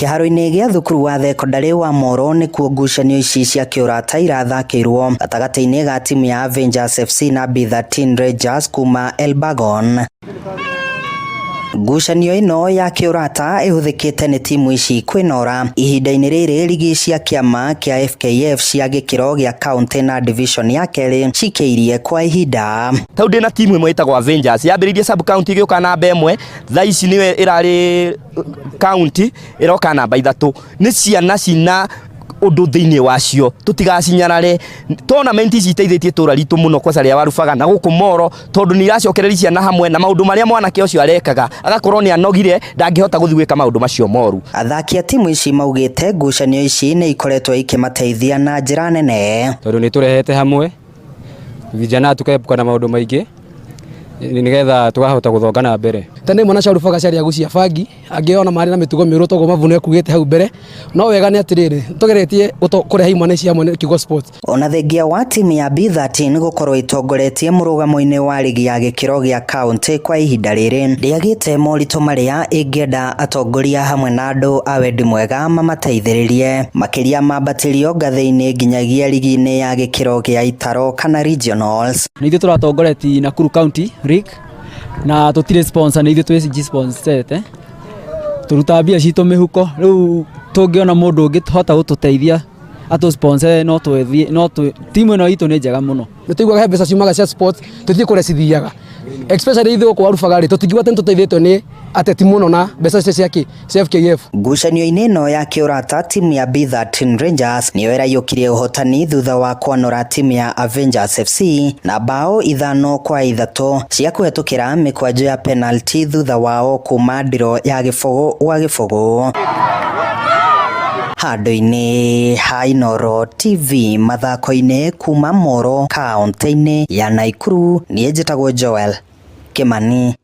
Kiharo-ini gia thukuru wa thekondarĩ wa Moro nĩ kuo ngucanio ici cia kĩũrata irathakĩirwo gatagatĩ-inĩ ga timu ya Avengers FC na B13 Rangers kuma Elbagon. Ngucanio ino ya kĩũrata ĩhũthĩkĩte nĩ timu ici kwĩnora ihinda-inĩ rĩrĩ ligi cia kĩama kĩa FKF cia gĩkĩro gĩa county na division ya kerĩ cikĩirie kwa ihinda. Tau ndĩna timu ĩmwe ĩtagwo Avengers yambĩrĩirie sub county ĩgĩũka namba ĩmwe, thaa ici nĩwe ĩrarĩ county ĩroka namba 3. Nĩ ciana cina ũndũ thĩinĩ wacio tutigacinyarare. Tournament ici iteithĩtie tũra ritũ mũno kwa Saria Warubaga na gũkũ Moro tondũ nĩ iracokereria ciana hamwe na maũndũ marĩa mwanake ũcio arekaga agakorwo nĩ anogire ndangĩhota gũthiĩ gwĩka maũndũ macio moru. Athaki a timu ici maugĩte ngucanio ici nĩ ikoretwo ikĩmateithia na njĩra nene tondũ nĩ tũrehete hamwe vijana tukaepuka na maũndũ maingĩ nigetha tukahota guthongana mbere. Tene mwana Warubaga ciaria gucia bangi angiona mari na mitugo miru togo mavune kugite hau mbere no wega ni atiriri tugeretie kureha imwana cia mwana Kigo Sports. Ona thengia wa timu ya B13 gukorwo itongoretie murugamo-ini wa ligi ya gĩkĩro gĩa county kwa ihinda rĩrĩ ndiagĩte moritũ marĩa ingĩenda atongoria hamwe na andũ a wendi mwega mamateithĩrĩrie makĩria mambatĩrio ngathĩ-inĩ nginyagia ligi-inĩ ya gĩkĩro gĩa itaro kana regionals. Nĩ ithuĩ tũratongoretie Nakuru County League na tutire sponsor nĩ ithuĩ twĩ sponsorete turuta mbia citũ mĩhuko rĩu tũngĩona mũndũ ũngĩ tuhota gũtũteithia atu sponsor no timu ĩno itũ nĩ njega mũno. Nĩ tũiguaga mbeca ciumaga cia sports tũthiĩ kũrĩa cithiaga especially ithuĩ kwa Warubaga tũtingiuga tene tũteithĩtwo nĩ ateti mũno na mbeca cia FKF. Ngucanio-inĩ ino ya kĩũrata timu ya B13 Rangers nĩyo ĩraiyũkirie ũhotani thutha wa kwanora timu ya Avengers FC na bao 5-3 cia kũhetũkĩra mĩkwanjo ya penalty thutha wao kuma ndiro ya gĩbũgũ gwa gĩbũgũ. Handũ-inĩ ha Inooro TV mathako-inĩ kuma Moro kaunti-inĩ ya Nakuru niĩ njĩtagwo Joel Kimani.